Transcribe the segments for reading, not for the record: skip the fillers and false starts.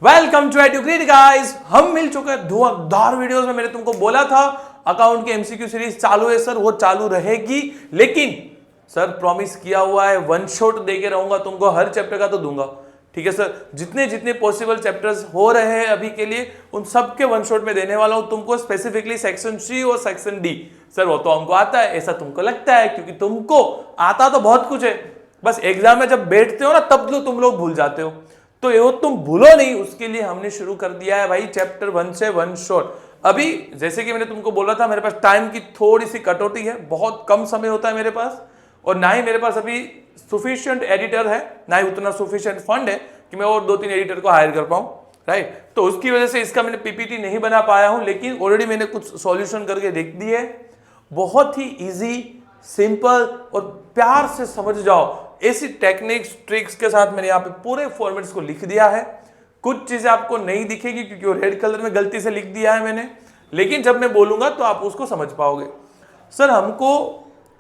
Welcome to एडुग्रीड guys. हम मिल चुके हैं धुआंधार वीडियोस में। मैंने तुमको बोला था अकाउंट की एमसीक्यू सीरीज चालू है सर, वो चालू रहेगी, लेकिन सर प्रॉमिस किया हुआ है वन शॉट देके रहूंगा तुमको, हर चैप्टर का तो दूंगा। ठीक है सर, जितने जितने पॉसिबल चैप्टर्स हो रहे हैं अभी के लिए उन सबके वन शॉट में देने वाला हूं तुमको, स्पेसिफिकली सेक्शन सी और सेक्शन डी। सर वो तो हमको आता है, ऐसा तुमको लगता है, क्योंकि तुमको आता तो बहुत कुछ है, बस एग्जाम में जब बैठते हो ना तब तुम लोग भूल जाते हो। तो ये तुम भूलो नहीं, उसके लिए हमने शुरू कर दिया है भाई चैप्टर 1 से वन शॉट। अभी जैसे कि मैंने तुमको बोला था, मेरे पास टाइम की थोड़ी सी कटौती है, बहुत कम समय होता है मेरे पास, और ना ही मेरे पास अभी सुफिशिएंट एडिटर है, ना ही उतना सुफिशिएंट फंड है कि मैं और 2-3 एडिटर को हायर कर पाऊं, राइट। तो उसकी वजह से इसका मैंने पीपीटी नहीं बना पाया हूं, लेकिन ऑलरेडी मैंने कुछ सॉल्यूशन करके देख दिए। बहुत ही इजी, सिंपल और प्यार से समझ जाओ ऐसी टेक्निक्स ट्रिक्स के साथ मैंने यहाँ पे पूरे फॉर्मेट्स को लिख दिया है। कुछ चीजें आपको नहीं दिखेगी क्योंकि वो रेड कलर में गलती से लिख दिया है मैंने, लेकिन जब मैं बोलूंगा तो आप उसको समझ पाओगे। सर हमको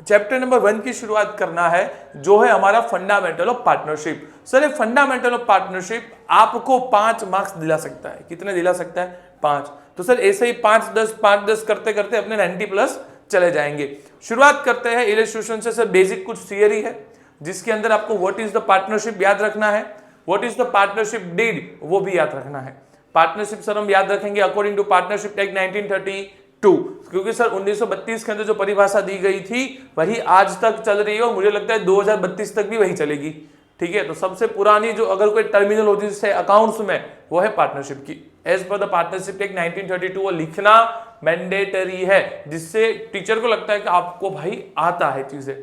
चैप्टर नंबर 1 की शुरुआत करना है, जो है हमारा फंडामेंटल ऑफ पार्टनरशिप। सर ये फंडामेंटल ऑफ पार्टनरशिप आपको 5 मार्क्स दिला सकता है। कितने दिला सकता है? 5। तो सर ऐसे ही 5-10 करते करते अपने 90+ चले जाएंगे। शुरुआत करते हैं इलस्ट्रेशन से। सर बेसिक कुछ थियरी है जिसके अंदर आपको व्हाट इज द पार्टनरशिप याद रखना है, what is the partnership deed वो भी याद रखना है। पार्टनरशिप सर हम याद रखेंगे अकॉर्डिंग टू पार्टनरशिप एक्ट 1932, क्योंकि सर 1932 के अंदर जो परिभाषा दी गई थी वही आज तक चल रही है और मुझे लगता है 2032 तक भी वही चलेगी। ठीक है, तो सबसे पुरानी जो अगर कोई टर्मिनोलॉजी है अकाउंट्स में वो है पार्टनरशिप की। As per the partnership act 1932 वो लिखना मैंडेटरी है, जिससे टीचर को लगता है कि आपको भाई आता है चीजें।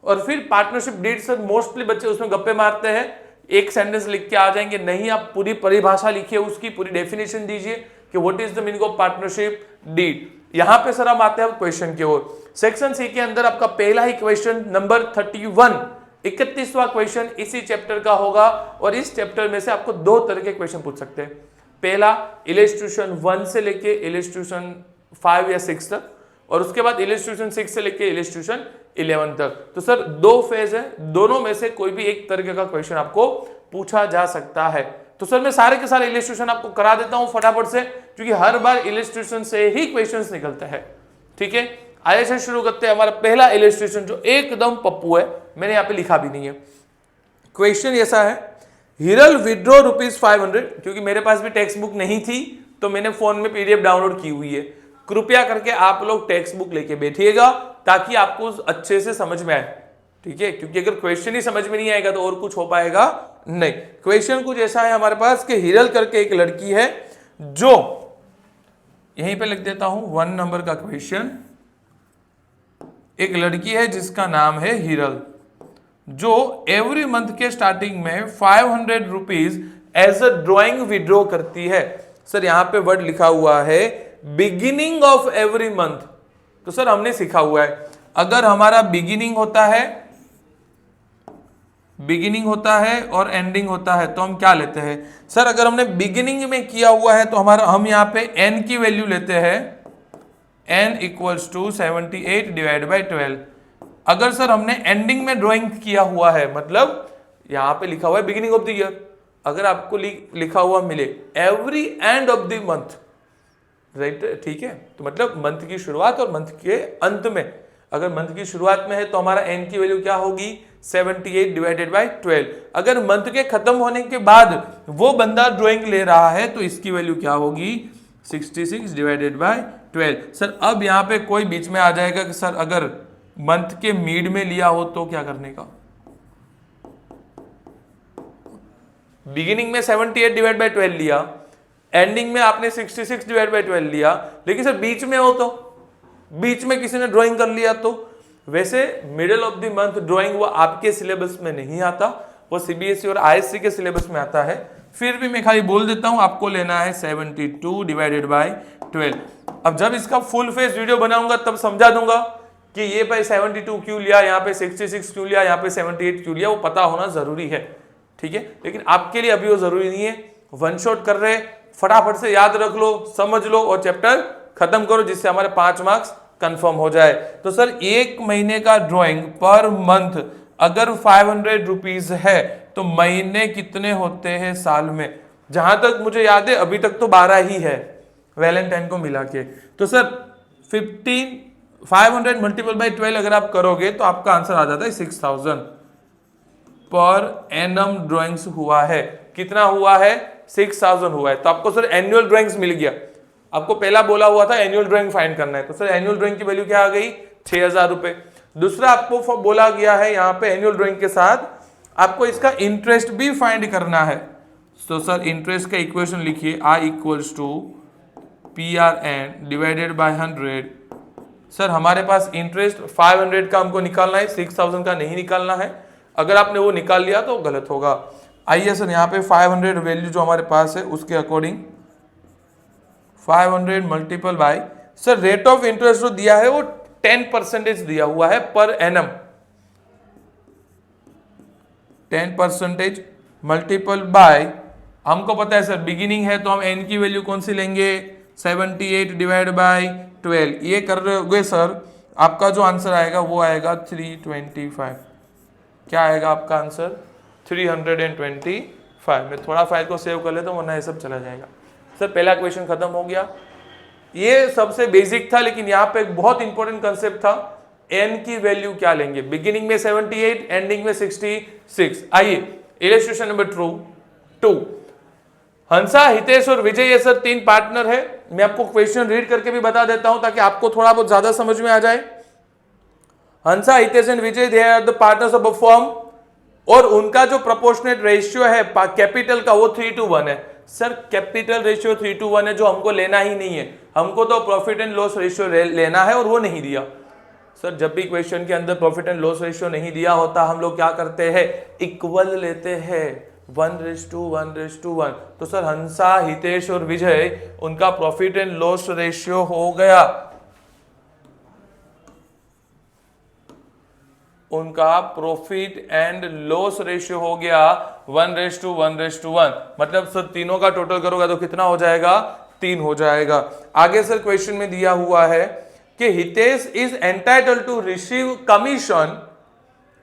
और फिर पार्टनरशिप डीड सर मोस्टली बच्चे उसमें गप्पे मारते हैं, एक सेंटेंस लिख के आ जाएंगे। नहीं, आप पूरी परिभाषा लिखिए, उसकी पूरी डेफिनेशन दीजिए कि what is the meaning of partnership deed. यहां पे सर हम आते हैं क्वेश्चन की ओर। सेक्शन सी के अंदर आपका पहला ही क्वेश्चन नंबर 31, 31वां क्वेश्चन इसी चैप्टर का होगा, और इस चैप्टर में से आपको 2 तरह के क्वेश्चन पूछ सकते हैं। पहला इलस्ट्रेशन 1 से लेके इलस्ट्रेशन 5 या 6 तक, और उसके बाद इलस्ट्रेशन 6 से लेके इलस्ट्रेशन 11 तक। तो सर 2 फेज है, दोनों में से कोई भी एक तरीके का क्वेश्चन आपको पूछा जा सकता है। तो सर मैं सारे के सारे इलस्ट्रेशन आपको करा देता हूं फटाफट से, क्योंकि हर बार इलस्ट्रेशन से ही क्वेश्चंस निकलते हैं। ठीक है, आइए से शुरू करते हैं। हमारा पहला इलस्ट्रेशन जो एकदम पप्पू है, मैंने यहाँ पे लिखा भी नहीं है। क्वेश्चन ऐसा है, हिरल विड्रॉ ₹500, क्योंकि मेरे पास भी टेक्स्ट बुक नहीं थी तो मैंने फोन में पीडीएफ डाउनलोड की हुई है। कृपया करके आप लोग टेक्स्ट बुक लेके बैठिएगा ताकि आपको अच्छे से समझ में आए। ठीक है, क्योंकि अगर क्वेश्चन ही समझ में नहीं आएगा तो और कुछ हो पाएगा नहीं। क्वेश्चन कुछ ऐसा है हमारे पास कि हिरल करके एक लड़की है, जो यहीं पे लिख देता हूं 1 नंबर का क्वेश्चन। एक लड़की है जिसका नाम है हिरल, जो एवरी मंथ के स्टार्टिंग में ₹500 एज अ ड्रॉइंग विड्रॉ करती है। सर यहां पे वर्ड लिखा हुआ है बिगिनिंग ऑफ एवरी मंथ। तो सर हमने सीखा हुआ है, अगर हमारा बिगिनिंग होता है और एंडिंग होता है तो हम क्या लेते हैं? सर अगर हमने बिगिनिंग में किया हुआ है तो हम यहां पे n की वैल्यू लेते हैं, n = 78 / 12। अगर सर हमने एंडिंग में ड्राइंग किया हुआ है, मतलब यहां पे लिखा हुआ है बिगिनिंग ऑफ द ईयर, अगर आपको लिखा हुआ मिले every end of the month, right, ठीक है, तो मतलब मंथ की शुरुआत और मंथ के अंत में। अगर मंथ की शुरुआत में है तो हमारा n की वैल्यू क्या होगी? 78 / 12। अगर मंथ के खत्म होने के बाद वो बंदा ड्राइंग ले रहा है तो इसकी वैल्यू क्या होगी? 66 / 12। सर अब यहां पे कोई बीच में आ जाएगा कि सर अगर मंथ के मिड में लिया हो तो क्या करने का? बिगिनिंग में 78 / 12 लिया, एंडिंग में आपने 66 / 12 लिया, लेकिन सर बीच में हो तो, बीच में किसी ने ड्राइंग कर लिया तो। वैसे middle of the month drawing वो आपके सिलेबस में नहीं आता, वो सीबीएसई और आईएससी के सिलेबस में आता है। फिर भी मैं खाली बोल देता हूं, आपको लेना है 72 / 12। अब जब इसका फुल फेस वीडियो बनाऊंगा तब समझा दूंगा कि ये भाई 72 क्यों लिया, यहाँ पे 66 क्यों लिया, यहाँ पे 78 क्यों लिया, वो पता होना जरूरी है। ठीक है, लेकिन आपके लिए अभी वो जरूरी नहीं है। वन शॉट कर रहे, फटाफट से याद रख लो, समझ लो और चैप्टर खत्म करो, जिससे हमारे 5 मार्क्स कंफर्म हो जाए। तो सर 1 महीने का ड्राइंग पर मंथ अगर ₹500 है तो महीने कितने होते हैं साल में? जहां तक मुझे याद है अभी तक तो 12 ही है वैलेंटाइन को मिला के। तो सर 500 मल्टीपल बाई 12 अगर आप करोगे तो आपका आंसर आ जाता है 6000 पर एनम ड्राइंग्स हुआ है। कितना हुआ है? 6000 हुआ है। तो आपको सर एनुअल ड्राइंग्स मिल गया। आपको पहला बोला हुआ था एनुअल ड्राइंग फाइंड करना है, तो सर एनुअल ड्राइंग की वैल्यू क्या आ गई? 6000 रुपए। दूसरा आपको बोला गया है यहाँ पे एनुअल ड्राइंग के साथ आपको इसका इंटरेस्ट भी फाइंड करना है। तो सर इंटरेस्ट का इक्वेशन लिखिए, I equals to PRN divided by 100। Sir हमारे पास इंटरेस्ट 500 का हमको निकालना है, 6000 का नहीं निकालना है। अगर आपने वो निकाल लिया तो गलत होगा। आइए सर यहाँ पे 500 वैल्यू जो हमारे पास है उसके according 500 multiple bye, sir rate of interest जो दिया है वो 10% दिया हुआ है पर एनम। 10% मल्टीपल बाय, हमको पता है सर बिगिनिंग है तो हम एन की वैल्यू कौन सी लेंगे? 78 डिवाइड बाय 12। ये कर रहे होगे सर, आपका जो आंसर आएगा वो आएगा 325। क्या आएगा आपका आंसर? 325। मैं थोड़ा फाइल को सेव कर लेता हूँ वरना ये सब चला जाएगा। सर पहला क्वेश्चन खत्म हो गया। ये सबसे बेसिक था, लेकिन यहाँ पे एक बहुत इंपॉर्टेंट कंसेप्ट था, एन की वैल्यू क्या लेंगे? बिगिनिंग में 78, एंडिंग में 66। आइए इलस्ट्रेशन नंबर 2। हंसा, हितेश और विजय, ये सर 3 पार्टनर है। मैं आपको क्वेश्चन रीड करके भी बता देता हूं ताकि आपको थोड़ा बहुत ज्यादा समझ में आ जाए। Hansa, Hitesh and Vijay they are the partners of a firm, और उनका जो प्रोपोर्शनेट रेशियो है कैपिटल का वो 3:1 है। सर कैपिटल रेशियो 3:1 है, जो हमको लेना ही नहीं है। हमको तो प्रॉफिट एंड लॉस रेशियो लेना है और वो नहीं दिया। सर जब भी क्वेश्चन के अंदर प्रॉफिट एंड लॉस रेशियो नहीं दिया होता हम लोग क्या करते हैं? इक्वल लेते हैं, 1:1:1। तो सर हंसा, हितेश और विजय, उनका प्रॉफिट एंड लॉस रेशियो हो गया, उनका प्रॉफिट एंड लॉस रेशियो हो गया 1:1:1। मतलब सर तीनों का टोटल करोगे तो कितना हो जाएगा? 3 हो जाएगा। आगे सर क्वेश्चन में दिया हुआ है कि Hitesh is entitled to receive commission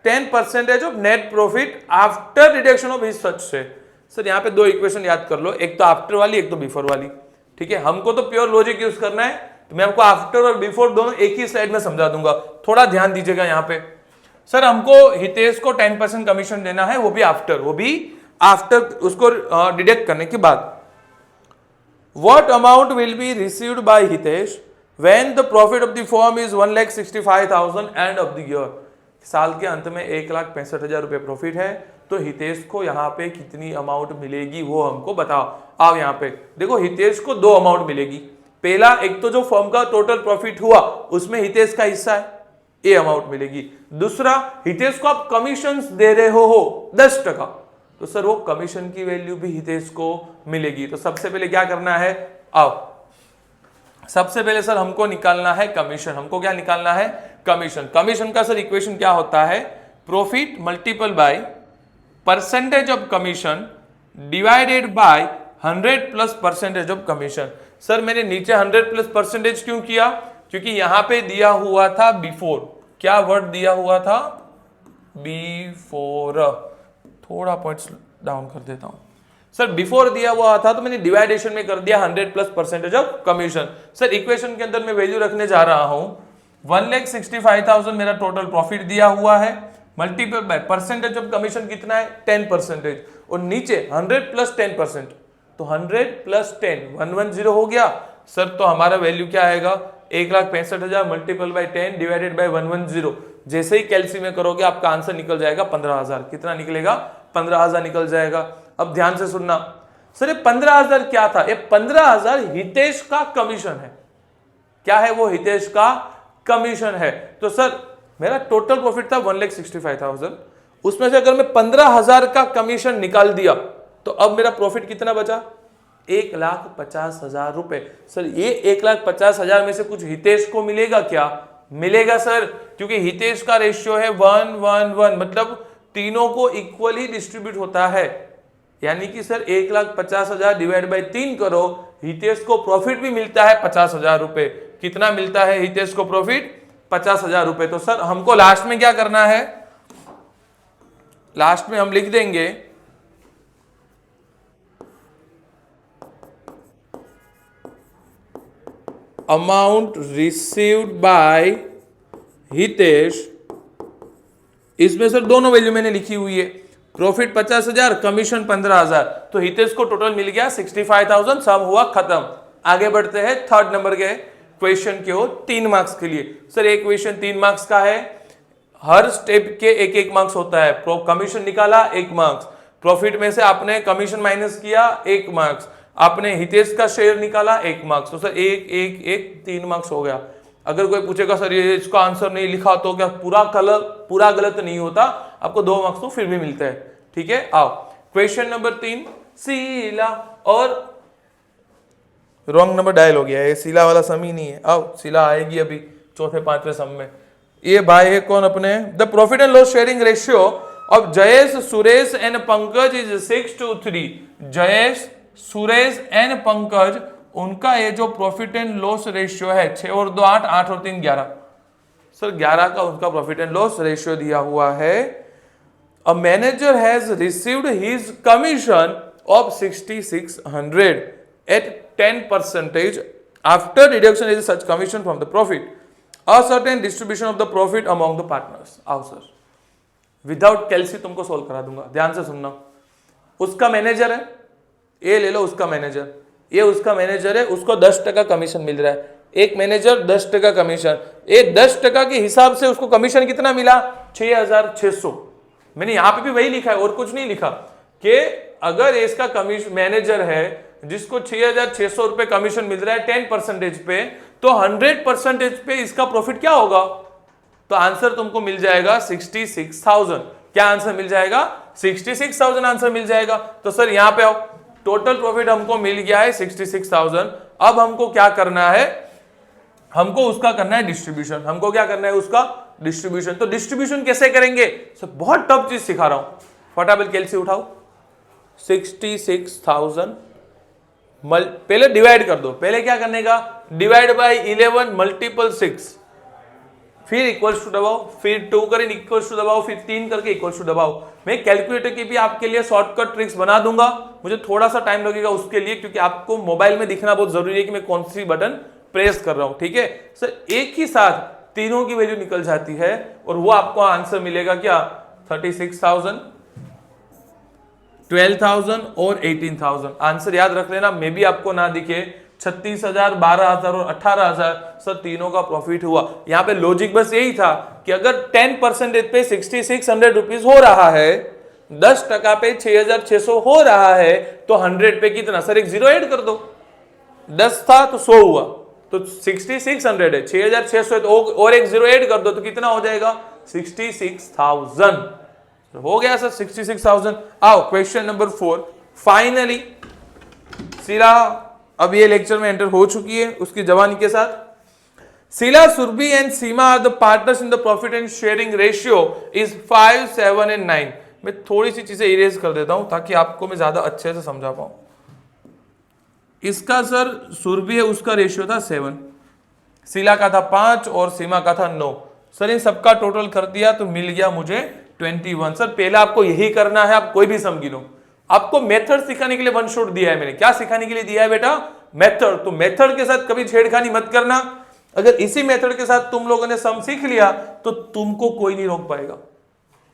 10% of net profit after deduction of his such से। सर यहाँ पे 2 इक्वेशन याद कर लो, एक तो आफ्टर वाली, एक तो बिफोर वाली। ठीक है, हमको तो प्योर लॉजिक यूज करना है, तो मैं आपको आफ्टर और बिफोर दोनों एक ही स्लाइड में समझा दूंगा। थोड़ा ध्यान दीजिएगा यहाँ पे। सर हमको हितेश को 10% कमीशन देना है, वो भी आफ्टर उसको डिडक्ट करने के बाद। What amount will be received by Hitesh when the profit of the firm is 1,65,000 end of the year? साल के अंत में 1,65,000 रुपए प्रॉफिट है, तो हितेश को यहाँ पे कितनी अमाउंट मिलेगी वो हमको बताओ। आओ यहाँ पे देखो, हितेश को 2 अमाउंट मिलेगी। पहला, एक तो जो फर्म का टोटल प्रॉफिट हुआ उसमें हितेश का हिस्सा है, ये अमाउंट मिलेगी। दूसरा, हितेश को आप कमीशन दे रहे हो 10%, तो सर वो कमीशन की वैल्यू भी हितेश को मिलेगी। तो सबसे पहले क्या करना है? आओ सबसे पहले सर हमको निकालना है कमीशन। हमको क्या निकालना है? कमीशन। कमीशन का सर इक्वेशन क्या होता है? Profit multiple by percentage of commission divided by 100 plus percentage of commission. Sir मैंने नीचे 100 प्लस परसेंटेज क्यों किया? क्योंकि यहां पे दिया हुआ था बिफोर। क्या वर्ड दिया हुआ था? बिफोर। थोड़ा पॉइंट्स डाउन कर देता हूं। सर बिफोर दिया हुआ था तो मैंने डिवाइडेशन में कर दिया 100 plus percentage of commission. Sir equation के अंदर मैं वैल्यू रखने जा रहा हूं 1,65,000 मेरा टोटल प्रॉफिट दिया हुआ है, multiple by percentage of commission कितना है? 10%, और नीचे 100 प्लस 10%, तो 100 प्लस 10 110 हो गया। सर तो हमारा वैल्यू क्या आएगा? 1,65,000 मल्टीपल बाय 10 डिवाइडेड बाय 110। जैसे ही कैलसी में करोगे आपका आंसर निकल जाएगा 15,000। कितना निकलेगा? 15,000 निकल जाएगा। अब ध्यान से सुनना, सर ये 15,000 क्या था? ये 15,000 हितेश का कमीशन है। क्या है वो? हितेश का कमीशन है। तो सर मेरा टोटल प्रॉफिट था 1,65,000, उसमें से अगर मैं 15,000 का कमीशन निकाल दिया तो अब मेरा प्रॉफिट कितना बचा? 1,50,000 रुपए। सर ये 1,50,000 में से कुछ हितेश को मिलेगा क्या? मिलेगा सर, क्योंकि हितेश का रेशियो है 1:1:1, मतलब तीनों को इक्वली डिस्ट्रीब्यूट होता है। यानी कि सर 1,50,000 डिवाइड बाय 3 करो, हितेश को प्रॉफिट भी मिलता है 50,000 रुपए। कितना मिलता है हितेश को प्रॉफिट? 50,000 रुपए। तो सर हमको लास्ट में क्या करना है? लास्ट में हम लिख देंगे अमाउंट रिसीव्ड बाय हितेश, इसमें सर दोनों वैल्यू मैंने लिखी हुई है, प्रॉफिट 50,000, कमीशन 15,000, तो हितेश को टोटल मिल गया 65,000, सम हुआ खत्म। आगे बढ़ते हैं थर्ड नंबर के क्वेश्चन की ओर, 3 मार्क्स के लिए। सर एक क्वेश्चन 3 मार्क्स का है, हर स्टेप के एक एक मार्क्स होता है। कमीशन निकाला 1 मार्क्स, प्रॉफिट में से आपने कमीशन माइनस किया 1 मार्क्स, आपने हितेश का शेयर निकाला 1 मार्क्स, तो सर 1 1 1 3 मार्क्स हो गया। अगर कोई पूछेगा सर ये इसका आंसर नहीं लिखा तो क्या पूरा गलत नहीं होता, आपको 2 मार्क्स तो फिर भी मिलते हैं। ठीक है, आओ क्वेश्चन नंबर 3, शीला, और रॉन्ग नंबर डायल हो गया है, शीला वाला सम ही नहीं है। आओ शीला आएगी अभी चौथे 5वें सम में। ये भाई है कौन अपने, the profit and loss sharing ratio of Jayesh, Suresh and Pankaj is 6:3। Jayesh, Suresh and Pankaj, उनका ये जो प्रॉफिट एंड लॉस रेशियो है 6 और 2 8, 8 और 3 11, सर 11 का उनका प्रॉफिट एंड लॉस रेशियो दिया हुआ है। A manager has received his commission of 6600 at 10% after deduction is such commission from the profit, a certain distribution of the profit among the partners. आओ sir, without कैलसी तुमको solve करा दूंगा, ध्यान से सुनना। उसका मैनेजर है, ये ले लो उसका मैनेजर, ये उसका मैनेजर है, उसको 10% कमीशन मिल रहा है। एक मैनेजर 10% कमीशन, ये 10% के हिसाब से उसको कमीशन कितना मिला, 6,600। मैंने यहां पे भी वही लिखा है और कुछ नहीं लिखा कि अगर इसका कमीशन मैनेजर है जिसको 6,600 रुपए कमीशन मिल रहा है 10% पे, तो 100% पे इसका प्रॉफिट क्या होगा, तो आंसर तुमको मिल जाएगा 66,000। क्या आंसर मिल जाएगा, 66,000 आंसर मिल जाएगा। तो सर यहां पे आओ, टोटल प्रॉफिट हमको मिल गया है 66,000। अब हमको क्या करना है, हमको उसका करना है डिस्ट्रीब्यूशन। हमको क्या करना है, उसका डिस्ट्रीब्यूशन। तो डिस्ट्रीब्यूशन कैसे करेंगे, सर बहुत टफ चीज सिखा रहा हूं, फटाफट कैलसी उठाओ। 66,000 पहले डिवाइड कर दो, पहले क्या करने का, डिवाइड बाय 11 मल्टीपल 6, फिर इक्वल्स टू दबाओ, फिर 2 करें इक्वल्स टू दबाओ, फिर 3 करके इक्वल्स टू दबाओ। मैं कैलकुलेटर की भी आपके लिए शॉर्टकट ट्रिक्स बना दूंगा, मुझे थोड़ा सा टाइम लगेगा उसके लिए, क्योंकि आपको मोबाइल में दिखना बहुत जरूरी है कि मैं कौन सी बटन प्रेस कर रहा हूं। ठीक है सर, एक ही साथ तीनों की वैल्यू निकल जाती है और वो आपको आंसर मिलेगा क्या, 36,000, 12,000 और 18,000। आंसर याद रख लेना, मे भी आपको ना दिखे, 36,000, 12,000 और 18,000, सर तीनों का प्रॉफिट हुआ। यहां पे लॉजिक बस यही था कि अगर 10% पे 6600 रुपीज हो रहा है, 10% पे 6,600 हो रहा है, तो 100 पे कितना, सर एक जीरो ऐड कर दो, 10 था तो 100 हुआ, तो 6600 है, 6,600 है तो और एक जीरो ऐड कर दो तो कितना हो जाएगा, 66,000। हो गया सर 66,000। आओ क्वेश्चन नंबर 4, फाइनली सीला अब ये लेक्चर में एंटर हो चुकी है उसकी जवानी के साथ। Sheela, Surabhi and Seema are the partners in the profit and sharing ratio is 5, 7 and 9। मैं थोड़ी सी चीजें इरेज कर देता हूं ताकि आपको मैं ज्यादा अच्छे से समझा पाऊं। इसका सर सुरभि है उसका रेशियो था 7, शीला का था 5 और सीमा का था 9। सर इन सबका टोटल कर दिया तो मिल गया मुझे 21। सर पहले आपको यही करना है, आप कोई भी सम गिनो। आपको मेथड सिखाने के लिए वन शॉट दिया है मैंने। क्या सिखाने के लिए दिया है बेटा, मेथड। तो मेथड के साथ कभी छेड़खानी मत करना। अगर इसी मेथड के साथ तुम लोगों ने सम सीख लिया तो तुमको कोई नहीं रोक पाएगा।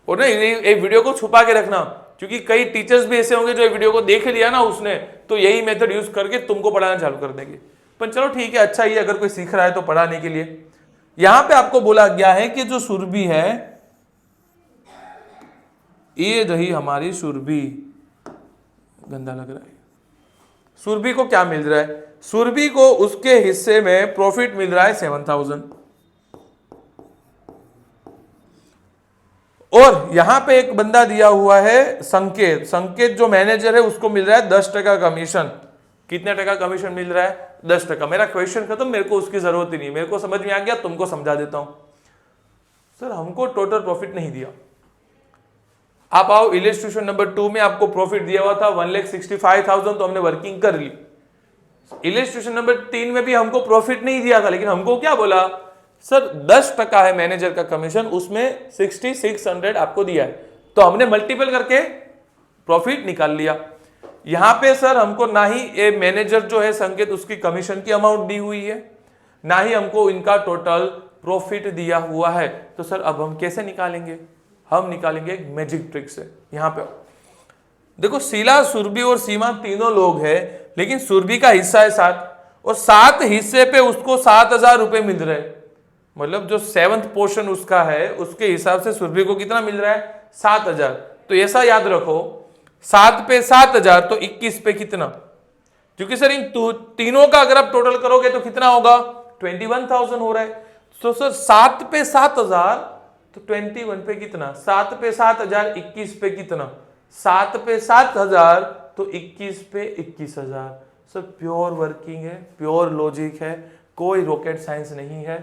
और ना ये वीडियो को छुपा के रखना, क्योंकि कई टीचर्स भी ऐसे होंगे जो वीडियो को देख लिया ना उसने, तो यही मेथड यूज करके तुमको पढ़ाना चालू कर देंगे। पर चलो ठीक है, अच्छा ही अगर कोई सीख रहा है तो पढ़ाने के लिए। यहां पे आपको बोला गया है कि जो सुरभि है, ये रही हमारी सुरभि, गंदा लग रहा है। सुरभि को क्या मिल रहा है, सुरभि को उसके हिस्से में प्रॉफिट मिल रहा है 7,000। और यहां पे एक बंदा दिया हुआ है संकेत, संकेत जो मैनेजर है उसको मिल रहा है 10% कमीशन। कितने टका कमीशन मिल रहा है, 10%। मेरा क्वेश्चन खत्म, मेरे को उसकी जरूरत ही नहीं, मेरे को समझ में आ गया, तुमको समझा देता हूं। सर हमको टोटल प्रॉफिट नहीं दिया। आप आओ इलस्ट्रेशन नंबर 2 में, आपको प्रॉफिट दिया हुआ था 1,65,000, तो हमने वर्किंग कर ली। इलस्ट्रेशन नंबर 3 में भी हमको प्रॉफिट नहीं दिया था, लेकिन हमको क्या बोला, सर 10% है मैनेजर का कमीशन, उसमें 6600 आपको दिया है, तो हमने मल्टीपल करके प्रॉफिट निकाल लिया। यहां पे सर हमको ना ही ये मैनेजर जो है संकेत, उसकी कमीशन की अमाउंट दी हुई है, ना ही हमको इनका टोटल प्रॉफिट दिया हुआ है। तो सर अब हम कैसे निकालेंगे? हम निकालेंगे एक मैजिक ट्रिक से। यहां पे देखो, शीला, सुरभि और सीमा तीनों लोग हैं, लेकिन सुरभि का हिस्सा है 7 और 7 हिस्से पे उसको 7,000 रुपए मिल रहे हैं। मतलब जो 7th पोर्शन उसका है उसके हिसाब से सुरभि को कितना मिल रहा है? 7,000। तो ऐसा याद रखो, 7 पे 7,000 तो 21 पे कितना? क्योंकि सर इन तीनों का अगर आप टोटल करोगे तो कितना होगा? 21,000 हो रहा है। तो सर 7 पे 7,000 तो 21 पे कितना? 7 पे 7,000 21 पे कितना? 7 पे 7,000 तो 21 पे 21,000। सर प्योर वर्किंग है, प्योर लॉजिक है, कोई रॉकेट साइंस नहीं है।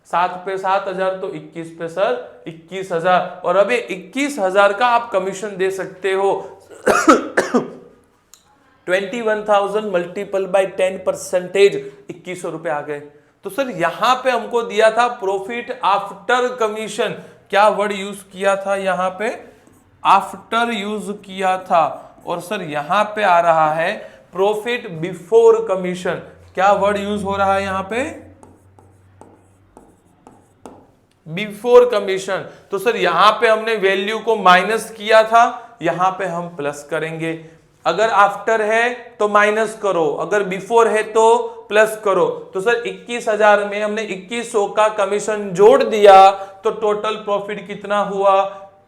7 पे 7,000 तो 21 पे सर 21,000, और अभी 21,000 का आप कमीशन दे सकते हो। 21,000 मल्टीपल बाय 10%, 2100 रुपए आ गए। तो सर यहां पे हमको दिया था प्रॉफिट आफ्टर कमीशन। क्या वर्ड यूज किया था यहां पे? आफ्टर यूज किया था। और सर यहां पे आ रहा है प्रॉफिट बिफोर कमीशन। क्या वर्ड यूज हो रहा है यहां पे? Before commission. तो सर यहां पे हमने वैल्यू को माइनस किया था, यहां पे हम प्लस करेंगे। अगर आफ्टर है तो माइनस करो, अगर बिफोर है तो प्लस करो। तो सर 21,000 में हमने 2100 का कमीशन जोड़ दिया, तो टोटल प्रॉफिट कितना हुआ?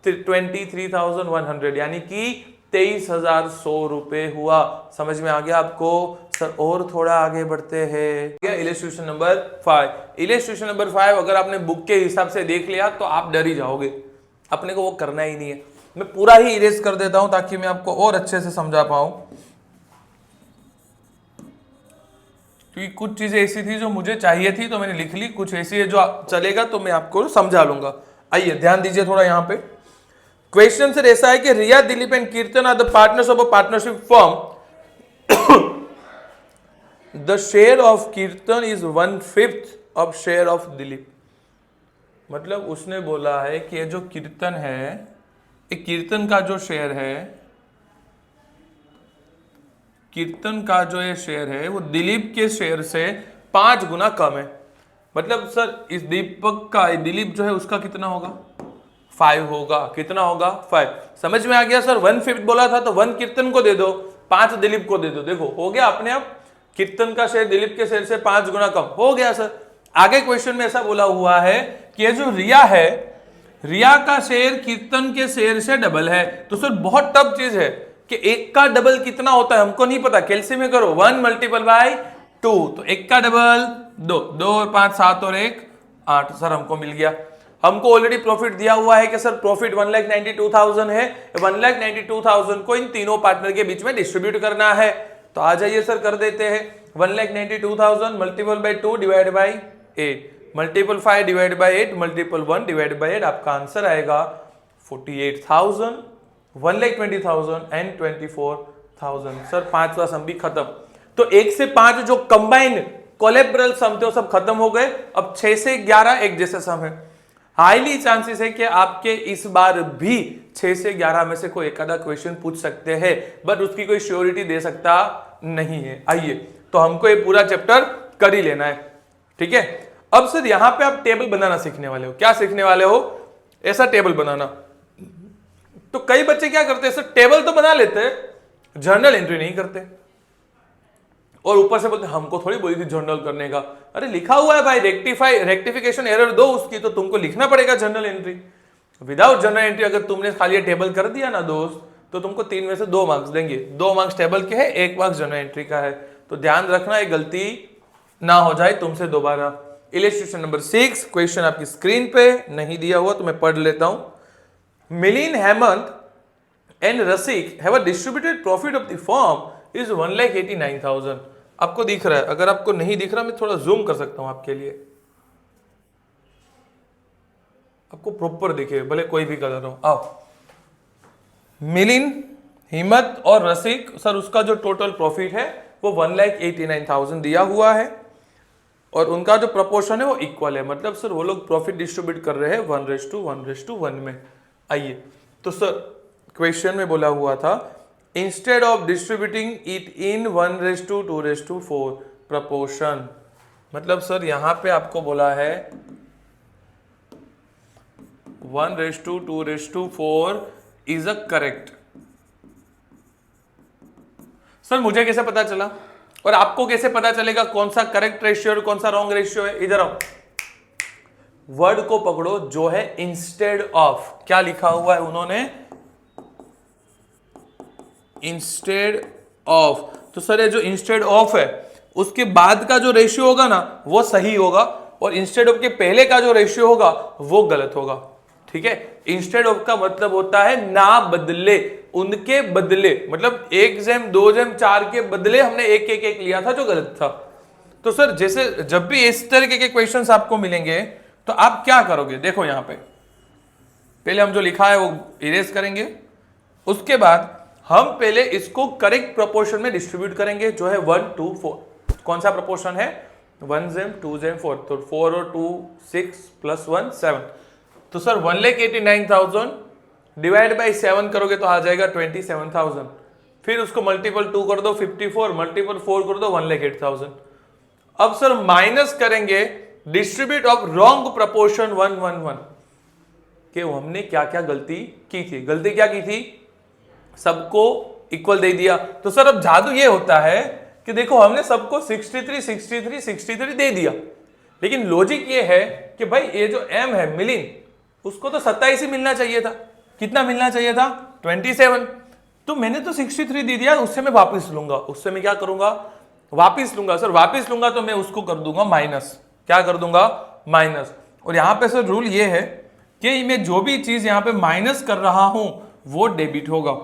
23,100, यानी कि 23,100 रुपए हुआ। समझ में आ गया आपको? सर और थोड़ा आगे बढ़ते हैं। Illustration number 5। इलस्ट्रेशन नंबर 5 अगर आपने बुक के हिसाब से देख लिया तो आप डर ही जाओगे, अपने को वो करना ही नहीं है। मैं पूरा ही इरेज कर देता हूं ताकि मैं आपको और अच्छे से समझा पाऊं, क्योंकि कुछ चीजें ऐसी थी जो मुझे चाहिए थी तो मैंने लिख ली, कुछ ऐसी है जो चलेगा तो मैं आपको समझा लूंगा। आइए ध्यान दीजिए थोड़ा यहां पे। क्वेश्चन सर ऐसा है कि Riya, Dilip and Kirtan are the partners of a partnership firm. The share of Kirtan is 1/5 of share of Dilip. मतलब उसने बोला है कि ये जो कीर्तन है, कीर्तन का जो शेयर है, कीर्तन का जो ये शेयर है वो दिलीप के शेयर से 5 गुना कम है। मतलब सर इस दीपक का, दिलीप जो है उसका कितना होगा? 5 होगा। कितना होगा? 5। समझ में आ गया सर? 1/5 बोला था तो 1 कीर्तन को दे दो, 5 दिलीप को दे दो। देखो हो गया अपने आप, कीर्तन का शेयर दिलीप के शेयर से 5 गुना कम हो गया सर। आगे क्वेश्चन में ऐसा बोला हुआ है कि ये जो रिया है, रिया का शेयर कीर्तन के शेयर से डबल है। तो सर बहुत टफ चीज है कि एक का डबल कितना होता है हमको नहीं पता। कैलसी में करो 1 मल्टीपल बाय 2, तो एक का डबल 2, 2 और 5 7 और 1 8। सर हमको मिल गया। हमको ऑलरेडी प्रॉफिट दिया हुआ है कि सर प्रॉफिट 1,92,000 है। 1,92,000 को इन तीनों पार्टनर के बीच में डिस्ट्रीब्यूट करना है। तो आ जाइए सर कर देते हैं। 1,92,000 multiple bye 2 divide by 8, multiple 5 divide by 8, multiple 1 divide by 8। आपका आंसर आएगा 48,000, 1,20,000 एंड 24,000। सर 5वां सम भी खत्म। तो 1 से 5 जो कंबाइन कोलेबरल सम थे वो सब खत्म हो गए। अब 6 से 11 एक जैसे सम है। हाईली चांसेस है कि आपके इस बार भी 6 से 11 में से कोई एक आधा क्वेश्चन पूछ सकते हैं, बट उसकी कोई श्योरिटी दे सकता नहीं है। आइए तो हमको ये पूरा चैप्टर कर ही लेना है, ठीक है। अब सर यहां पे आप टेबल बनाना सीखने वाले हो। क्या सीखने वाले हो? ऐसा टेबल बनाना। तो कई बच्चे क्या करते हैं सर, टेबल तो बना लेते हैं, जर्नल एंट्री नहीं करते, और ऊपर से बोलते हमको थोड़ी बोली थी जर्नल करने का। अरे लिखा हुआ है भाई, रेक्टिफिकेशन एरर दो उसकी, तो तुमको लिखना पड़ेगा journal entry. Without journal entry अगर तुमने खाली टेबल कर दिया ना दोस्त, तो तुमको 3 में से 2 मार्क्स देंगे। 2 मार्क्स टेबल के है, 1 मार्क्स जर्नल एंट्री का है। तो ध्यान रखना ये गलती ना हो जाए तुमसे दोबारा। इलस्ट्रेशन नंबर 6, क्वेश्चन आपकी स्क्रीन पे नहीं दिया हुआ तो मैं पढ़ लेता हूं। Milind, Hemant and Rasik have a distributed profit of the firm is 1,89,000। आपको दिख रहा है? अगर आपको नहीं दिख रहा मैं थोड़ा जूम कर सकता हूं आपके लिए, आपको प्रॉपर दिखे, भले कोई भी कलर हो। आओ, मिलिंद, हिम्मत और रसिक, सर उसका जो टोटल प्रॉफिट है वो 1,89,000 दिया हुआ है, और उनका जो प्रपोर्शन है वो इक्वल है। मतलब सर वो लोग प्रॉफिट डिस्ट्रीब्यूट कर रहे हैं 1:1 में। आइए तो सर क्वेश्चन में बोला हुआ था, instead of distributing it in 1:2:4 proportion, मतलब सर यहां पे आपको बोला है 1:2:4 इज अ करेक्ट। सर मुझे कैसे पता चला और आपको कैसे पता चलेगा कौन सा करेक्ट रेशियो और कौन सा रॉन्ग रेशियो है? इधर आओ, वर्ड को पकड़ो जो है इंस्टेड ऑफ। क्या लिखा हुआ है उन्होंने? Instead of. तो सर ये जो इंस्टेड ऑफ है उसके बाद का जो रेशियो होगा ना वो सही होगा, और इंस्टेड ऑफ के पहले का जो रेशियो होगा वो गलत होगा। ठीक है, इंस्टेड ऑफ का मतलब होता है ना बदले, उनके बदले, मतलब 1/2/4 के बदले हमने 1 लिया था जो गलत था। तो सर जैसे जब भी इस तरीके के क्वेश्चंस आपको मिलेंगे तो आप क्या करोगे? देखो यहां पे पहले हम जो लिखा है वो इरेज करेंगे, उसके बाद हम पहले इसको करेक्ट प्रोपोर्शन में डिस्ट्रीब्यूट करेंगे जो है 1:4। कौन सा प्रोपोर्शन है? 1/2/4। तो 4 और 2 6 + 1 7। तो सर 1,89,000 डिवाइड बाई 7 करोगे तो आ जाएगा 27,000। फिर उसको मल्टीपल 2 कर दो 54, मल्टीपल 4 कर दो 1,08,000। अब सर माइनस करेंगे डिस्ट्रीब्यूट ऑफ रॉन्ग प्रोपोर्शन 1:1:1 कि हमने क्या क्या गलती की थी। गलती क्या की थी? सबको इक्वल दे दिया। तो सर अब जादू ये होता है कि देखो हमने सबको 63 63 63 दे दिया, लेकिन लॉजिक ये है कि भाई ये जो m है मिलिन, उसको तो 27 ही मिलना चाहिए था। कितना मिलना चाहिए था? 27। तो मैंने तो 63 दे दिया, उससे मैं वापस लूंगा। उससे मैं क्या करूंगा? वापिस लूंगा। सर वापिस लूंगा तो मैं उसको कर दूंगा माइनस। क्या कर दूंगा? माइनस। और यहां पे सर रूल ये है कि मैं जो भी चीज यहां पे माइनस कर रहा हूं वो डेबिट होगा।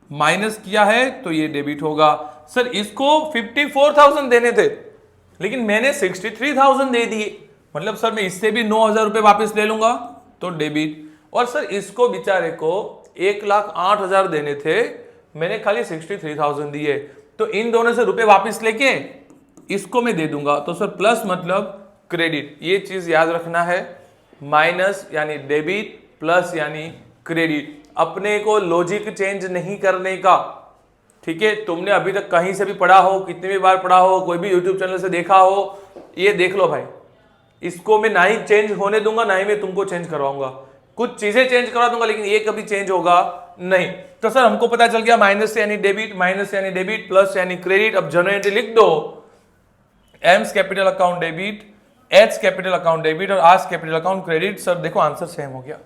माइनस किया है तो ये डेबिट होगा। सर इसको 54,000 देने थे, लेकिन मैंने 63,000 दे दिए, मतलब सर मैं इससे भी 9,000 रुपए वापस ले लूंगा तो डेबिट। और सर इसको बेचारे को 1,08,000 देने थे, मैंने खाली 63,000 दिए, तो इन दोनों से रुपए वापस लेके इसको मैं दे दूंगा। तो सर प्लस मतलब क्रेडिट, ये चीज याद रखना है। माइनस यानी डेबिट, प्लस यानी क्रेडिट। अपने को लॉजिक चेंज नहीं करने का। ठीक है, तुमने अभी तक कहीं से भी पढ़ा हो, कितनी भी बार पढ़ा हो, कोई भी यूट्यूब चैनल से देखा हो, ये देख लो भाई, इसको मैं ना ही चेंज होने दूंगा ना ही मैं तुमको चेंज करवाऊंगा। कुछ चीजें चेंज करवा दूंगा लेकिन ये कभी चेंज होगा नहीं। तो सर हमको पता चल गया माइनस यानी डेबिट, माइनस यानी डेबिट, प्लस यानी क्रेडिट। अब जनरल लिख दो, M's capital account debit, H capital account debit और R's capital account credit. Sir देखो आंसर सेम हो गया।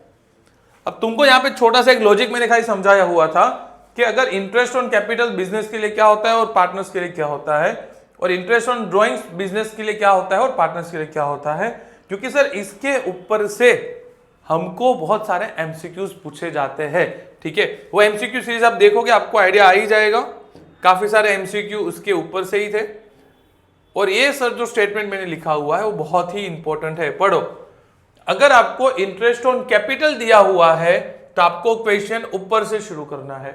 अब तुमको यहां पे छोटा सा एक लॉजिक मैंने खाली समझाया हुआ था कि अगर इंटरेस्ट ऑन कैपिटल बिजनेस के लिए क्या होता है और पार्टनर्स के लिए क्या होता है, और इंटरेस्ट ऑन ड्रॉइंग्स बिजनेस के लिए क्या होता है और पार्टनर्स के लिए क्या होता है। क्योंकि सर इसके ऊपर से हमको बहुत सारे एमसीक्यूज पूछे जाते हैं। ठीक है, वो एमसीक्यू सीरीज आप देखोगे आपको आइडिया आ ही जाएगा। काफी सारे एमसीक्यू उसके ऊपर से ही थे। और ये सर जो स्टेटमेंट मैंने लिखा हुआ है वो बहुत ही इंपॉर्टेंट है, पढ़ो। अगर आपको इंटरेस्ट ऑन कैपिटल दिया हुआ है तो आपको क्वेश्चन ऊपर से शुरू करना है,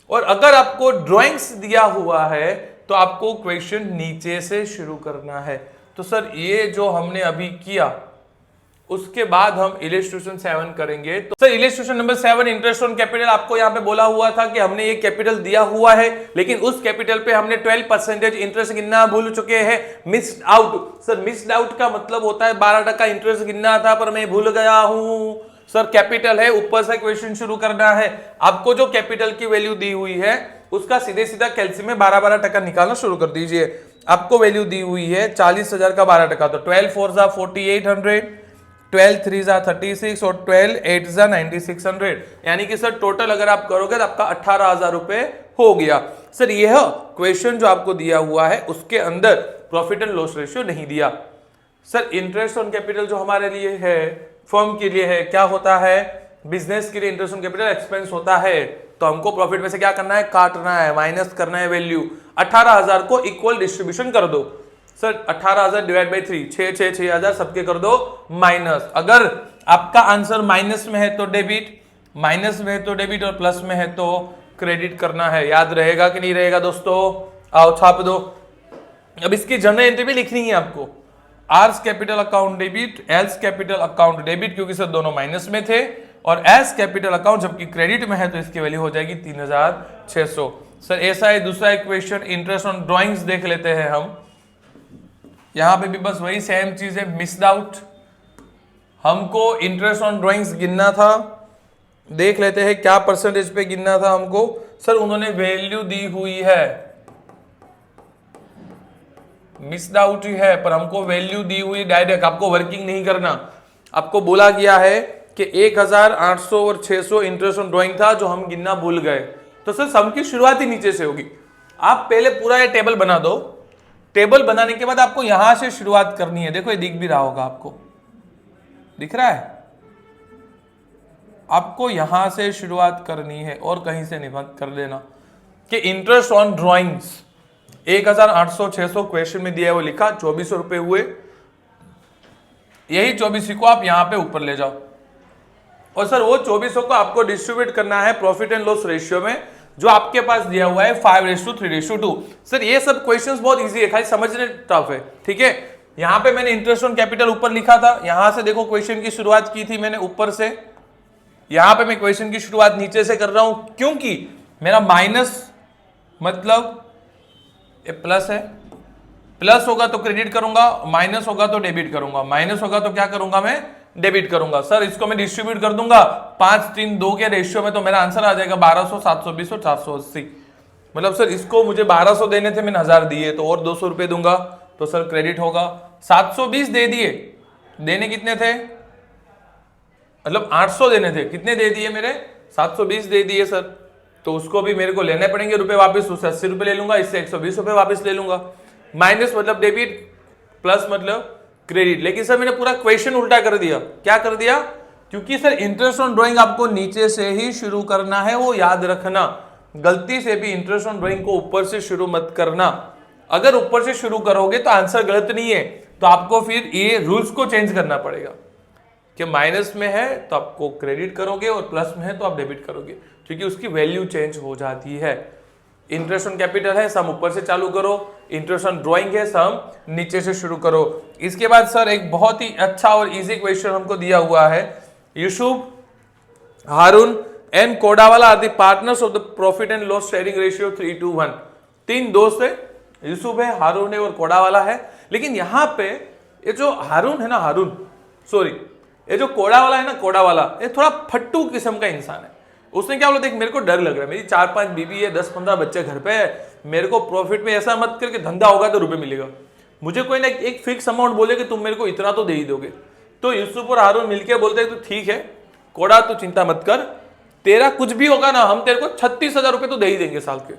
और अगर आपको ड्राइंग्स दिया हुआ है तो आपको क्वेश्चन नीचे से शुरू करना है। तो सर ये जो हमने अभी किया उसके बाद हम इलस्ट्रेशन 7 करेंगे। तो sir illustration number 7 interest on capital, आपको यहां पे बोला हुआ था कि हमने ये कैपिटल दिया हुआ है लेकिन उस कैपिटल पे हमने 12% इंटरेस्ट गिनना भूल चुके हैं, missed out. Sir missed out का मतलब होता है 12% इंटरेस्ट गिनना था पर मैं भूल गया हूं। सर कैपिटल है, ऊपर से क्वेश्चन शुरू करना है। आपको जो कैपिटल की वैल्यू दी हुई है उसका सीधे सीधा कैलसी में 12% निकालना शुरू कर दीजिए। आपको वैल्यू दी हुई है 40,000 का 12%, तो 12×4 = 4,800, 12×3 = 36 और 12×8 = 9,600। यानी कि सर टोटल अगर आप करोगे तो आपका 18,000 रुपए हो गया। सर यह क्वेश्चन जो आपको दिया हुआ है उसके अंदर प्रॉफिट एंड लॉस रेशियो नहीं दिया। सर इंटरेस्ट ऑन कैपिटल जो हमारे लिए है, फर्म के लिए है, क्या होता है? बिजनेस के लिए इंटरेस्ट ऑन कैपिटल एक्सपेंस होता है, तो हमको प्रॉफिट में से क्या करना है? काटना है, माइनस करना है वैल्यू। 18,000 को इक्वल डिस्ट्रीब्यूशन कर दो। सर 18,000 डिवाइड बाई 3, 6,000 सबके कर दो माइनस। अगर आपका आंसर माइनस में है तो डेबिट, माइनस में है तो डेबिट, और प्लस में है तो क्रेडिट करना है। याद रहेगा कि नहीं रहेगा दोस्तों? आओ छाप दो। अब इसकी जर्नल एंट्री भी लिखनी है आपको। R's capital account debit, L's capital account debit, क्योंकि सर दोनों माइनस में थे, और एस कैपिटल अकाउंट जबकि क्रेडिट में है तो इसकी वैल्यू हो जाएगी 3,600। सर ऐसा है दूसरा इक्वेशन, इंटरेस्ट ऑन ड्राइंग्स देख लेते हैं हम। यहां पे भी बस वही सेम चीज है, मिस्ड आउट। हमको इंटरेस्ट ऑन ड्राइंग्स गिनना था, देख लेते हैं क्या परसेंटेज पे गिनना था हमको। सर उन्होंने वैल्यू दी हुई है, मिस्ड आउट ही है, पर हमको वैल्यू दी हुई डायरेक्ट, आपको वर्किंग नहीं करना। आपको बोला गया है कि 1800 और 600 इंटरेस्ट ऑन ड्राइंग था जो हम गिनना भूल गए। तो सर सम की शुरुआत ही नीचे से होगी। आप पहले पूरा ये टेबल बना दो, टेबल बनाने के बाद आपको यहां से शुरुआत करनी है। देखो ये दिख भी रहा होगा, आपको दिख रहा है, आपको यहां से शुरुआत करनी है और कहीं से नहीं मत कर देना कि इंटरेस्ट ऑन ड्राइंग्स 1800 600 क्वेश्चन में दिया है, वो लिखा 2400 रुपए हुए। यही 2400 को आप यहां पे ऊपर ले जाओ और सर वो 2400 को आपको डिस्ट्रीब्यूट करना है प्रॉफिट एंड लॉस रेशियो में, जो आपके पास दिया हुआ है 5:3:2। सर ये सब क्वेश्चंस बहुत इजी है, खाली समझने टफ है, ठीक है। यहां पे मैंने इंटरेस्ट ऑन कैपिटल ऊपर लिखा था, यहां से देखो क्वेश्चन की शुरुआत की थी मैंने ऊपर से, यहां पे मैं क्वेश्चन की शुरुआत नीचे से कर रहा हूं क्योंकि मेरा माइनस मतलब ये प्लस है, प्लस होगा तो क्रेडिट करूंगा, माइनस होगा तो डेबिट करूंगा, माइनस होगा तो क्या करूंगा मैं डेबिट करूंगा। सर इसको मैं डिस्ट्रीब्यूट कर दूंगा 5:3:2 के रेशियो में, तो मेरा आंसर आ जाएगा 1200 720 और 480। मतलब सर इसको मुझे 1200 देने थे, मैंने 1000 दिए तो और 200 रुपए दूंगा, तो सर क्रेडिट होगा। 720 दे दिए, देने कितने थे, मतलब 800 देने थे, कितने दे दिए मेरे 720 दे दिए सर, तो उसको भी मेरे को लेने पड़ेंगे रुपए वापस, उससे 80 रुपए ले लूंगा, इससे 120 रुपए वापस ले लूंगा। माइनस मतलब डेबिट, प्लस मतलब क्रेडिट। लेकिन सर मैंने पूरा क्वेश्चन उल्टा कर दिया, क्या कर दिया, क्योंकि सर इंटरेस्ट ऑन ड्राइंग आपको नीचे से ही शुरू करना है, वो याद रखना। गलती से भी इंटरेस्ट ऑन ड्राइंग को ऊपर से शुरू मत करना। अगर ऊपर से शुरू करोगे तो आंसर गलत नहीं है, तो आपको फिर ये रूल्स को चेंज करना पड़ेगा कि माइनस में है तो आपको क्रेडिट करोगे और प्लस में है तो आप डेबिट करोगे, क्योंकि उसकी वैल्यू चेंज हो जाती है। इंटरेस्ट ऑन कैपिटल है, सम ऊपर से चालू करो, इंटरेस्ट ऑन ड्राइंग है, सम नीचे से शुरू करो। इसके बाद सर एक बहुत ही अच्छा और इजी क्वेश्चन हमको दिया हुआ है, Yusuf, Haroon and Kodawala are the partners of the profit and loss sharing ratio 3:1। 3 दोस्त है, यूसुफ है, हारून है और कोडावाला है। लेकिन यहां पे ये जो हारून है ना, हारून सॉरी, ये जो कोडावाला है ना, कोडावाला ये थोड़ा फट्टू किस्म का इंसान है। उसने क्या बोला, देख मेरे को डर लग रहा है, मेरी 4-5 बीबी है, 10-15 बच्चे घर पे है, मेरे को प्रॉफिट में ऐसा मत करके धंधा होगा तो रुपए मिलेगा, मुझे कोई ना एक फिक्स अमाउंट बोले कि तुम मेरे को इतना तो दे ही दोगे। तो यूसुफ और हारून मिलके बोलते हैं तो ठीक है कोड़ा, तो चिंता मत कर, तेरा कुछ भी होगा ना हम तेरे को 36,000 रुपए तो दे ही देंगे साल के।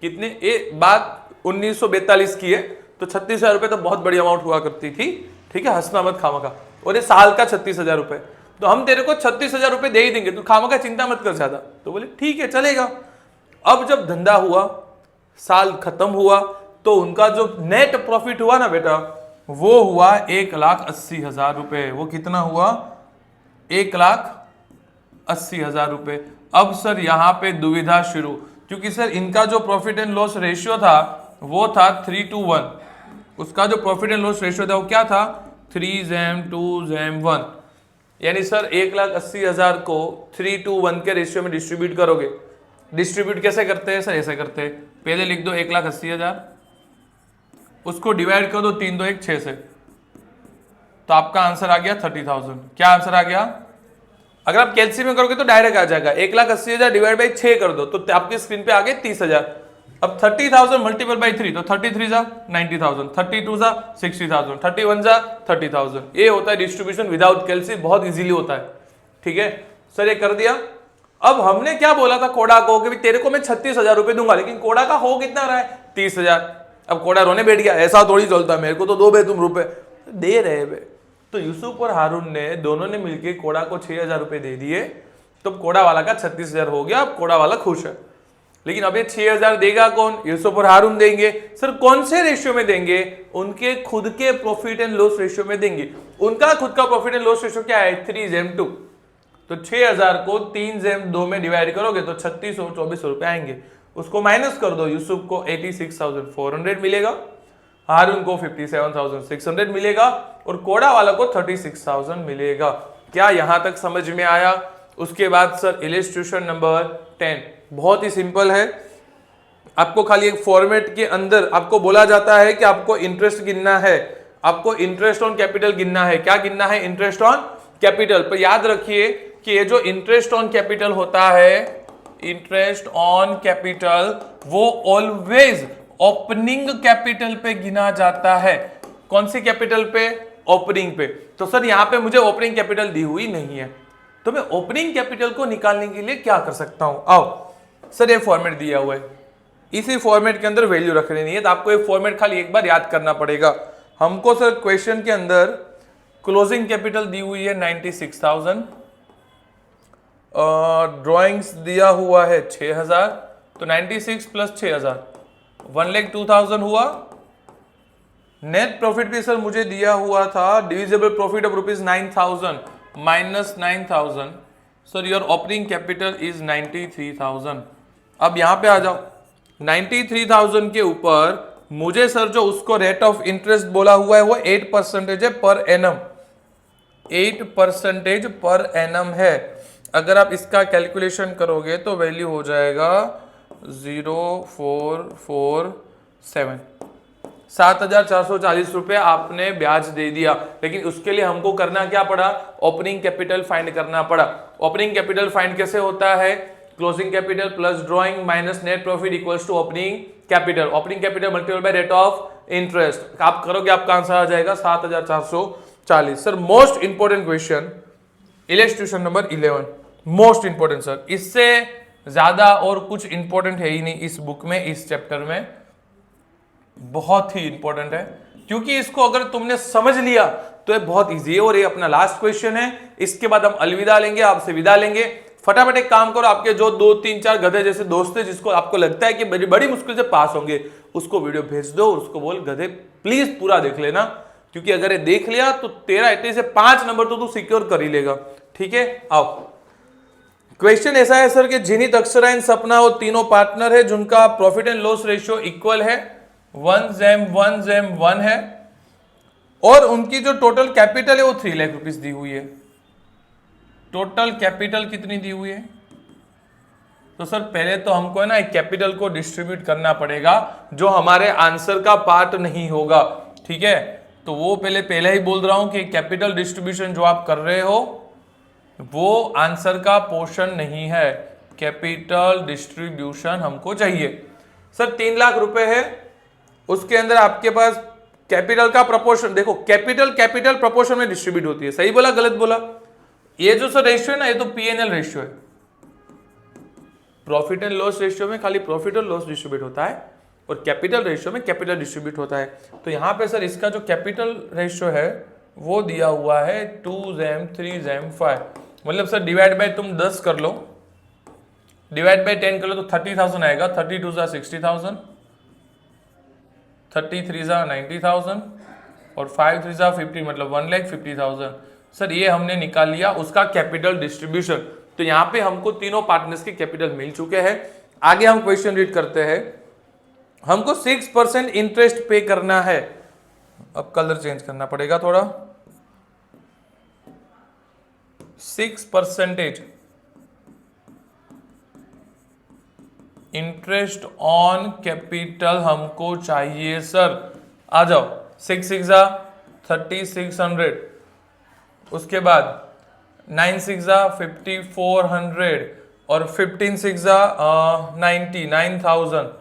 कितने, ये बात 1942 की है, तो 36,000 रुपए तो बहुत बड़ी अमाउंट हुआ करती थी, ठीक है, हंसना मत खामखा। और ये साल का 36,000 रुपए, तो हम तेरे को 36,000 रुपए दे ही देंगे, तू खामखा चिंता मत कर ज्यादा। तो बोले ठीक है चलेगा। अब जब धंधा हुआ, साल खत्म हुआ, तो उनका जो नेट प्रॉफिट हुआ ना बेटा, वो हुआ 1,80,000 रुपए। वो कितना हुआ, 1,80,000 रुपए। अब सर यहां पे दुविधा शुरू, क्योंकि सर इनका जो प्रॉफिट एंड लॉस रेशियो था वो था 3:1। उसका जो प्रॉफिट एंड लॉस रेशियो था वो क्या था, 3:2:1। यानी सर 1,80,000 को 3:1 के रेशियो में डिस्ट्रीब्यूट करोगे। डिस्ट्रीब्यूट कैसे करते हैं सर, ऐसे करते हैं, पहले लिख दो 1,80,000, उसको डिवाइड कर दो 3×2=6 से, तो आपका आंसर आ गया 30,000। क्या आंसर आ गया, अगर आप कैलसी में करोगे तो डायरेक्ट आ जाएगा, 1,80,000 डिवाइड बाई 6 कर दो तो आपकी स्क्रीन पे आ गए 30,000। अब 30,000 मल्टीपल बाई 3, तो 33 जा 90,000, 32 जा 60,000, 31 जा 30,000। ये होता है डिस्ट्रीब्यूशन विदाउट कैलसी, बहुत इजीली होता है, ठीक है सर, ये कर दिया। अब हमने क्या बोला था कोड़ा को कि तेरे को मैं 36,000 रुपए दूंगा, लेकिन कोड़ा का हो कितना रहा है 30,000। अब कोड़ा रोने बैठ गया, ऐसा थोड़ी चलता, मेरे को तो दो बे तुम रुपए, दे रहे बे। तो यूसुफ और हारून ने दोनों ने मिलकर कोड़ा को 6,000 रुपए दे दिए, तो कोड़ा वाला का 36,000 हो गया। अब कोड़ा वाला खुश है, लेकिन अब ये 6,000 देगा कौन, यूसुफ और हारून देंगे। सर कौन से रेशियो में देंगे, उनके खुद के प्रॉफिट एंड लॉस रेशियो में देंगे। उनका खुद का प्रॉफिट एंड लॉस रेशियो क्या है, 3:2। तो 6,000 को 3/2 में डिवाइड करोगे तो 3624 रुपए आएंगे। उसको माइनस कर दो, यूसुफ को 86,400 मिलेगा, हारून को 57,600 मिलेगा और कोड़ा वाला को 36,000 मिलेगा। क्या यहां तक समझ में आया। उसके बाद सर इलिस्ट्रेशन नंबर 10 बहुत ही सिंपल है। आपको खाली एक फॉर्मेट के अंदर आपको बोला जाता है कि आपको इंटरेस्ट गिनना है, आपको इंटरेस्ट ऑन कैपिटल गिनना है। क्या गिनना है? Interest on capital. पर याद रखिए कि ये जो इंटरेस्ट ऑन कैपिटल होता है, इंटरेस्ट ऑन कैपिटल, वो ऑलवेज ओपनिंग कैपिटल पे गिना जाता है। कौन सी कैपिटल पे? ओपनिंग पे। तो सर यहां पे मुझे ओपनिंग कैपिटल दी हुई नहीं है, तो मैं ओपनिंग कैपिटल को निकालने के लिए क्या कर सकता हूं? आओ सर, ये फॉर्मेट दिया हुआ है, इसी फॉर्मेट के अंदर वैल्यू रख लेनी है। तो आपको ये फॉर्मेट खाली एक बार याद करना पड़ेगा। हमको सर क्वेश्चन के अंदर क्लोजिंग कैपिटल दी हुई है 96,000, ड्रॉइंग्स दिया हुआ है 6,000, तो 96 प्लस 6,000 1,02,000 हुआ। नेट प्रॉफिट भी सर मुझे दिया हुआ था, divisible profit of rupees 9,000 minus 9,000, sir your opening capital is 93,000। अब यहां पे आ जाओ, 93,000 के ऊपर मुझे सर जो उसको रेट ऑफ इंटरेस्ट बोला हुआ है वो 8% है पर एनम, 8% पर एनम है। अगर आप इसका कैलकुलेशन करोगे तो वैल्यू हो जाएगा 0,447, 7,440 रुपए आपने ब्याज दे दिया। लेकिन उसके लिए हमको करना क्या पड़ा? ओपनिंग कैपिटल फाइंड करना पड़ा। ओपनिंग कैपिटल फाइंड कैसे होता है? Closing capital plus drawing minus net profit equals to opening capital. Opening capital multiple by rate of interest. आप करोगे, आपका आंसर आ जाएगा 7,440। Sir most important question, illustration number 11, most important sir. इससे ज्यादा और कुछ इंपोर्टेंट है ही नहीं इस बुक में, इस चैप्टर में। बहुत ही इंपॉर्टेंट है, क्योंकि इसको अगर तुमने समझ लिया तो ये बहुत इजी है। और ये अपना लास्ट क्वेश्चन है, इसके बाद हम अलविदा लेंगे, आपसे विदा लेंगे। फटाफट एक काम करो, आपके जो 2-3-4 गधे जैसे दोस्त है जिसको आपको लगता है कि बड़ी मुश्किल से पास होंगे, उसको वीडियो भेज दो, उसको बोल गधे प्लीज पूरा देख लेना, क्योंकि अगर ये देख लिया तो तेरा एटलीस्ट से 5 नंबर तो तू सिक्योर कर ही लेगा। ठीक है, आओ। क्वेश्चन ऐसा है सर कि जिनित, अक्षरा एंड सपना वो तीनों पार्टनर है जिनका profit and loss ratio equal है, 1:1 है, और उनकी जो टोटल कैपिटल है वो 3 लाख रुपीस दी हुई है। टोटल कैपिटल कितनी दी हुई है? तो सर पहले तो हमको है ना एक कैपिटल को डिस्ट्रीब्यूट करना पड़ेगा जो हमारे आंसर का पार्ट नहीं होगा। ठीक है, तो वो पहले ही बोल रहा हूं कि कैपिटल डिस्ट्रीब्यूशन जो आप कर रहे हो वो आंसर का पोर्शन नहीं है। कैपिटल डिस्ट्रीब्यूशन हमको चाहिए। सर 3 लाख रुपए है, उसके अंदर आपके पास कैपिटल का प्रपोर्शन देखो, कैपिटल प्रपोर्शन में डिस्ट्रीब्यूट होती है। सही बोला गलत बोला? ये जो सर रेशियो है ना, ये तो P&L रेशियो है। प्रॉफिट एंड लॉस रेशियो में खाली प्रॉफिट और लॉस डिस्ट्रीब्यूट होता है, और कैपिटल रेशियो में कैपिटल डिस्ट्रीब्यूट होता है। तो यहां पे सर इसका जो कैपिटल रेशियो है वो दिया हुआ है 2:3:5। मतलब सर डिवाइड बाय तुम 10 कर लो, डिवाइड बाय 10 कर लो तो 30,000 आएगा। 32 × 60,000, 33 × 90,000 और 5 3 × 50, मतलब 1,50,000। सर ये हमने निकाल लिया उसका कैपिटल डिस्ट्रीब्यूशन। तो यहां पे हमको तीनों पार्टनर्स के कैपिटल मिल चुके हैं। आगे हम क्वेश्चन रीड करते हैं। हमको 6% इंटरेस्ट पे करना है। अब कलर चेंज करना पड़ेगा थोड़ा। 6% इंटरेस्ट ऑन कैपिटल हमको चाहिए सर। आ जाओ, 6 6 3600, उसके बाद 9 6 5400 और 15 6 99,000।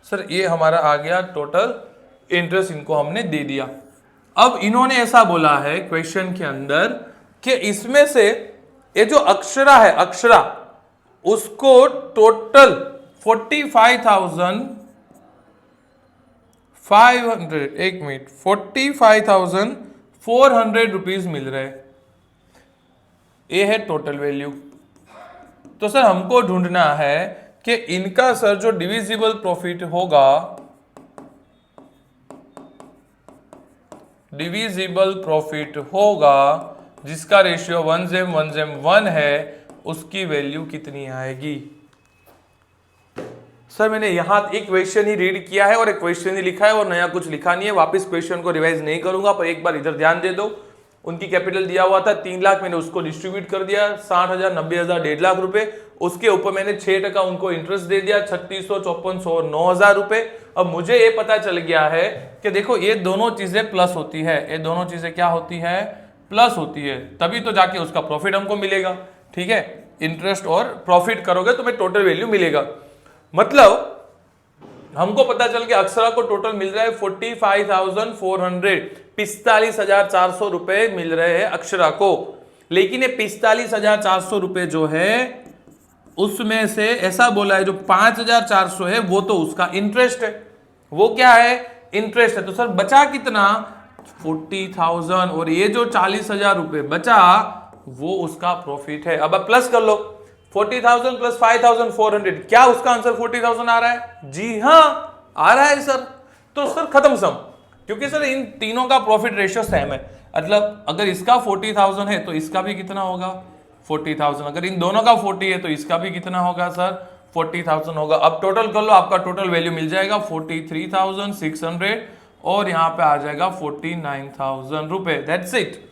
सर ये हमारा आ गया टोटल इंटरेस्ट, इनको हमने दे दिया। अब इन्होंने ऐसा बोला है क्वेश्चन के अंदर कि इसमें से ये जो अक्षरा है, अक्षरा, उसको टोटल 45,500, एक मिनट, 45,400 रुपीज मिल रहे। ये है टोटल वैल्यू। तो सर हमको ढूंढना है कि इनका सर जो डिविजिबल प्रॉफिट होगा, डिविजिबल प्रॉफिट होगा जिसका रेशियो 1:1 है, उसकी वैल्यू कितनी आएगी? सर मैंने यहां एक क्वेश्चन ही रीड किया है और एक क्वेश्चन ही लिखा है और नया कुछ लिखा नहीं है। वापस क्वेश्चन को रिवाइज नहीं करूंगा, पर एक बार इधर ध्यान दे दो। उनकी कैपिटल दिया हुआ था 3 लाख, मैंने उसको डिस्ट्रीब्यूट कर दिया 60,000, 90,000, 1.5 लाख रुपए। उसके ऊपर मैंने 6% उनको इंटरेस्ट दे दिया 3600, 5400, 9,000 रुपए। अब मुझे ये पता चल गया है कि देखो ये दोनों चीजें प्लस होती है, ये दोनों चीजें क्या होती है, प्लस होती है, तभी तो जाके उसका प्रॉफिट हमको मिलेगा। ठीक है, इंटरेस्ट और प्रॉफिट करोगे तो टोटल वैल्यू मिलेगा। मतलब हमको पता चल के अक्षरा को टोटल मिल रहा है 45,400, 45,400 रुपए मिल रहे हैं अक्षरा को। लेकिन ये 45,400 रुपए जो है उसमें से ऐसा बोला है जो 5,400 है वो तो उसका इंटरेस्ट है। वो क्या है, इंटरेस्ट है। तो सर बचा कितना, 40,000, और ये जो 40,000 रुपए बचा वो उसका प्रॉफिट है। अब प्लस कर लो, 40,000 प्लस 5,400, क्या उसका आंसर 40,000 आ रहा है? जी हाँ आ रहा है सर। तो सर खत्म सम, क्योंकि सर इन तीनों का प्रॉफिट रेशियो सेम है। मतलब अगर इसका 40,000 है तो इसका भी कितना होगा, 40,000। अगर इन दोनों का 40 है तो इसका भी कितना होगा सर, 40,000 होगा। अब टोटल कर लो, आपका टोटल वैल्यू मिल जाएगा 43,600, और यहां पे आ जाएगा 49,000 रुपए। That's it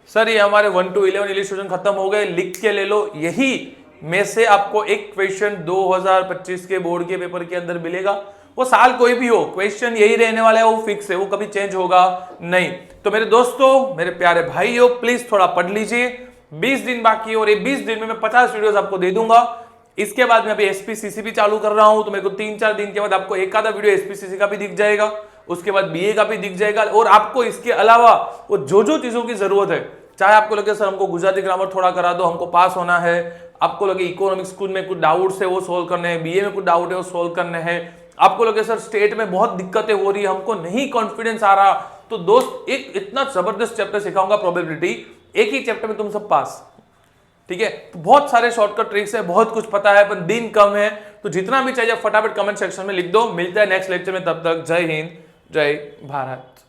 sir. ये हमारे 1 to 11 इलिस्ट्रेशन खत्म हो गए, लिख के ले लो। यही में से आपको एक क्वेश्चन 2025 के बोर्ड के पेपर के अंदर मिलेगा। वो साल कोई भी हो, क्वेश्चन यही रहने वाला है, वो फिक्स है, वो कभी चेंज होगा नहीं। तो मेरे दोस्तों, मेरे प्यारे भाइयों, प्लीज थोड़ा पढ़ लीजिए। 20 दिन बाकी है और ये 20 दिन में मैं 50 वीडियोस आपको दे दूंगा। इसके बाद मैं अभी एसपीसीसी भी चालू कर रहा हूं, तो मेरे को 3-4 दिन के बाद आपको एक आधा वीडियो एसपीसीसी का भी दिख जाएगा, उसके बाद बीए का भी दिख जाएगा। और आपको इसके अलावा वो जो चीजों की जरूरत है, चाहे आपको लगे सर हमको गुजराती ग्रामर थोड़ा करा दो, हमको पास होना है, आपको लगे इकोनॉमिक्स स्कूल में कुछ डाउट्स है वो सोल्व करने हैं, बीए में कुछ डाउट है वो सोल्व करने हैं, आपको लगे सर स्टेट में बहुत दिक्कतें हो रही है, हमको नहीं कॉन्फिडेंस आ रहा, तो दोस्त एक इतना जबरदस्त चैप्टर सिखाऊंगा प्रोबेबिलिटी, एक ही चैप्टर में तुम सब पास। ठीक है, तो बहुत सारे शॉर्टकट ट्रिक्स है, बहुत कुछ पता है, पर दिन कम है, तो जितना भी चाहिए फटाफट कमेंट सेक्शन में लिख दो। मिलता है नेक्स्ट लेक्चर में, तब तक जय हिंद, जय भारत।